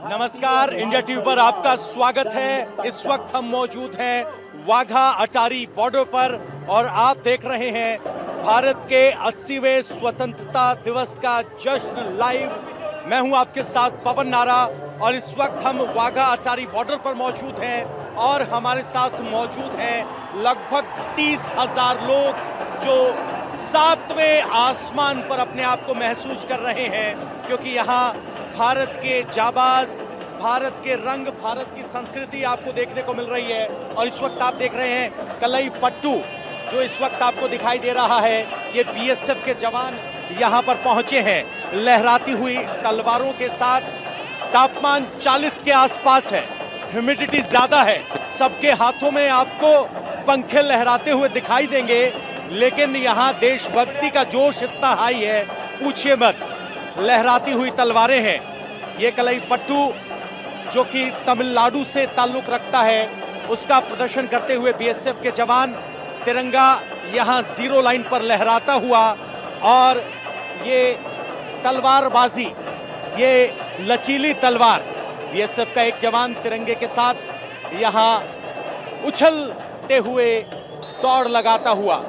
नमस्कार, India TV पर आपका स्वागत है। इस वक्त हम मौजूद हैं वाघा अटारी बॉर्डर पर और आप देख रहे हैं भारत के 80वें स्वतंत्रता दिवस का जश्न लाइव। मैं हूं आपके साथ पवन नारा और इस वक्त हम वाघा अटारी बॉर्डर पर मौजूद हैं और हमारे साथ मौजूद हैं लगभग 30,000 लोग जो 7वें आसमान पर अपने आप को महसूस कर रहे हैं, क्योंकि यहाँ भारत के जाबाज, भारत के रंग, भारत की संस्कृति आपको देखने को मिल रही है। और इस वक्त आप देख रहे हैं कलई पट्टू जो इस वक्त आपको दिखाई दे रहा है, ये बीएसएफ के जवान यहाँ पर पहुंचे हैं लहराती हुई तलवारों के साथ। तापमान 40 के आसपास है, ह्यूमिडिटी ज्यादा है, सबके हाथों में आपको पंखे लहराते हुए दिखाई देंगे, लेकिन यहाँ देशभक्ति का जोश इतना हाई है पूछिए मत। लहराती हुई तलवारें हैं। ये कलई पट्टू जो कि तमिलनाडु से ताल्लुक रखता है, उसका प्रदर्शन करते हुए बीएसएफ के जवान तिरंगा यहाँ जीरो लाइन पर लहराता हुआ, और ये तलवारबाजी, ये लचीली तलवार, बीएसएफ का एक जवान तिरंगे के साथ यहाँ उछलते हुए दौड़ लगाता हुआ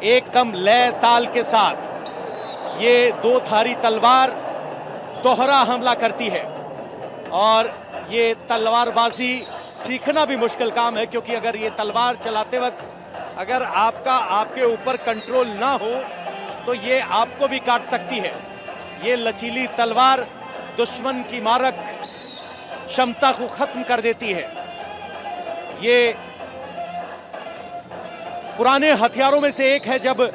एकदम लय ताल के साथ ये दो धारी तलवार दोहरा हमला करती है। और ये तलवारबाजी सीखना भी मुश्किल काम है, क्योंकि अगर ये तलवार चलाते वक्त अगर आपके ऊपर कंट्रोल ना हो तो ये आपको भी काट सकती है। ये लचीली तलवार दुश्मन की मारक क्षमता को खत्म कर देती है। ये पुराने हथियारों में से एक है। जब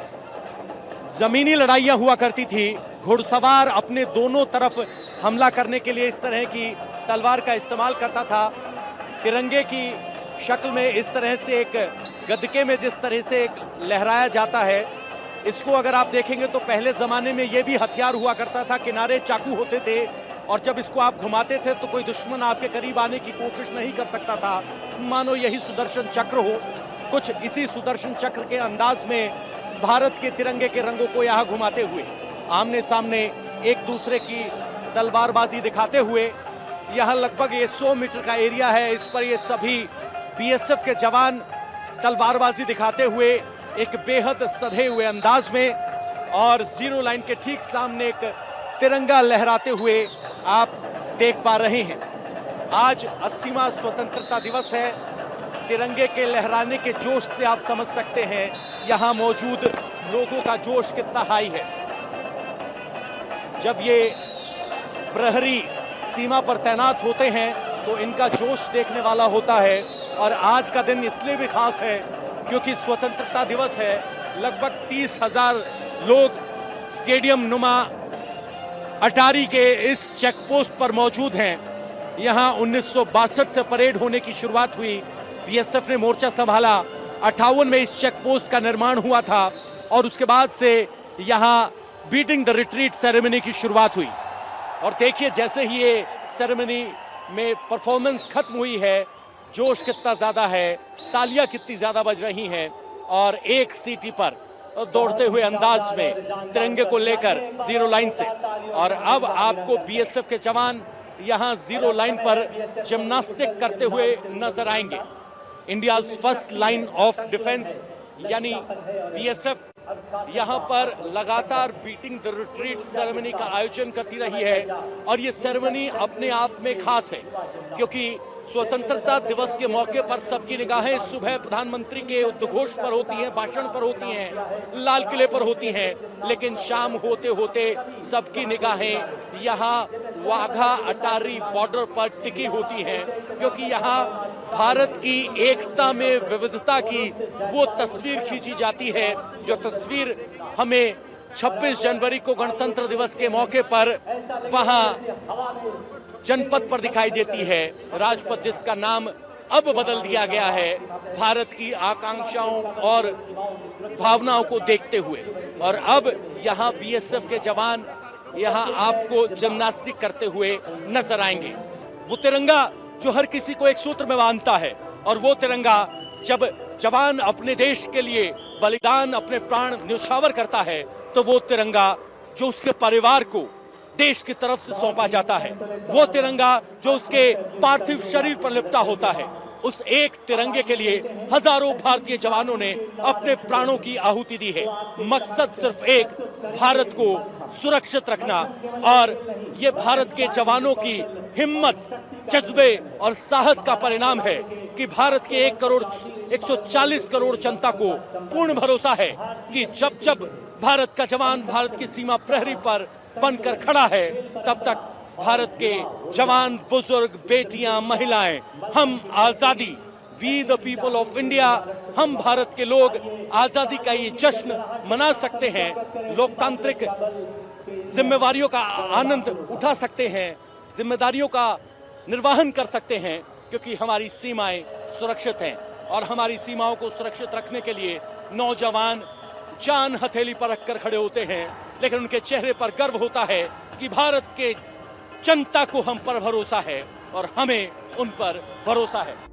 जमीनी लड़ाइयां हुआ करती थी, घुड़सवार अपने दोनों तरफ हमला करने के लिए इस तरह की तलवार का इस्तेमाल करता था। तिरंगे की शक्ल में इस तरह से एक गदके में जिस तरह से एक लहराया जाता है, इसको अगर आप देखेंगे तो पहले ज़माने में ये भी हथियार हुआ करता था। किनारे चाकू होते थे और जब इसको आप घुमाते थे तो कोई दुश्मन आपके करीब आने की कोशिश नहीं कर सकता था। मानो यही सुदर्शन चक्र हो। कुछ इसी सुदर्शन चक्र के अंदाज में भारत के तिरंगे के रंगों को यहाँ घुमाते हुए आमने सामने एक दूसरे की तलवारबाजी दिखाते हुए, यहाँ लगभग ये 100 मीटर का एरिया है, इस पर ये सभी बीएसएफ के जवान तलवारबाजी दिखाते हुए एक बेहद सधे हुए अंदाज में, और जीरो लाइन के ठीक सामने एक तिरंगा लहराते हुए आप देख पा रहे हैं। आज 80वां स्वतंत्रता दिवस है। तिरंगे के लहराने के जोश से आप समझ सकते हैं यहाँ मौजूद लोगों का जोश कितना हाई है। जब ये प्रहरी सीमा पर तैनात होते हैं तो इनका जोश देखने वाला होता है। और आज का दिन इसलिए भी खास है क्योंकि स्वतंत्रता दिवस है। लगभग 30,000 लोग स्टेडियम नुमा अटारी के इस चेक पोस्ट पर मौजूद हैं। यहाँ 1962 से परेड होने की शुरुआत हुई। बीएसएफ ने मोर्चा संभाला। 58 में इस चेक पोस्ट का निर्माण हुआ था और उसके बाद से यहाँ बीटिंग द रिट्रीट सेरेमनी की शुरुआत हुई। और देखिए जैसे ही ये सेरेमनी में परफॉर्मेंस खत्म हुई है, जोश कितना ज़्यादा है, तालियां कितनी ज़्यादा बज रही हैं, और एक सीटी पर दौड़ते हुए अंदाज में तिरंगे को लेकर जीरो लाइन से। और अब आपको बीएसएफ के जवान यहाँ जीरो लाइन पर जिम्नास्टिक करते हुए नजर आएंगे। India's first line of defence यानी बीएसएफ यहाँ पर लगातार बीटिंग द रिट्रीट सेरेमनी का आयोजन करती रही है। और ये सेरेमनी अपने आप में खास है क्योंकि स्वतंत्रता दिवस के मौके पर सबकी निगाहें सुबह प्रधानमंत्री के उद्घोष पर होती हैं, भाषण पर होती हैं, लाल किले पर होती हैं, लेकिन शाम होते होते सबकी निगाहें यहाँ वाघा अटारी बॉर्डर पर टिकी होती हैं, क्योंकि यहाँ भारत की एकता में विविधता की वो तस्वीर खींची जाती है जो तस्वीर हमें 26 जनवरी को गणतंत्र दिवस के मौके पर वहाँ जनपद पर दिखाई देती है। राजपथ जिसका नाम अब बदल दिया गया है भारत की आकांक्षाओं और भावनाओं को देखते हुए। और अब यहाँ बीएसएफ के जवान यहाँ आपको जिम्नास्टिक करते हुए नजर आएंगे। वो तिरंगा जो हर किसी को एक सूत्र में बांधता है, और वो तिरंगा जब जवान अपने देश के लिए बलिदान, अपने प्राण न्यौछावर करता है, तो वो तिरंगा जो उसके परिवार को देश की तरफ से सौंपा जाता है। वो तिरंगा जो उसके पार्थिव शरीर पर लिपटा होता है, उस एक तिरंगे के लिए हजारों भारतीय जवानों ने अपने प्राणों की आहुति दी है। मकसद सिर्फ एक, भारत को सुरक्षित रखना। और ये भारत के जवानों की हिम्मत, जज्बे और साहस का परिणाम है कि भारत के 140 करोड़ जनता को पूर्ण भरोसा है कि जब जब भारत का जवान भारत की सीमा प्रहरी पर बनकर खड़ा है, तब तक भारत के जवान, बुजुर्ग, बेटियां, महिलाएं, हम आजादी, we the people of India, हम भारत के लोग आजादी का ये जश्न मना सकते हैं, लोकतांत्रिक जिम्मेवारियों का आनंद उठा सकते हैं, जिम्मेदारियों का निर्वहन कर सकते हैं, क्योंकि हमारी सीमाएं सुरक्षित हैं। और हमारी सीमाओं को सुरक्षित रखने के लिए नौजवान जान हथेली पर रखकर खड़े होते हैं, लेकिन उनके चेहरे पर गर्व होता है कि भारत के जनता को हम पर भरोसा है और हमें उन पर भरोसा है।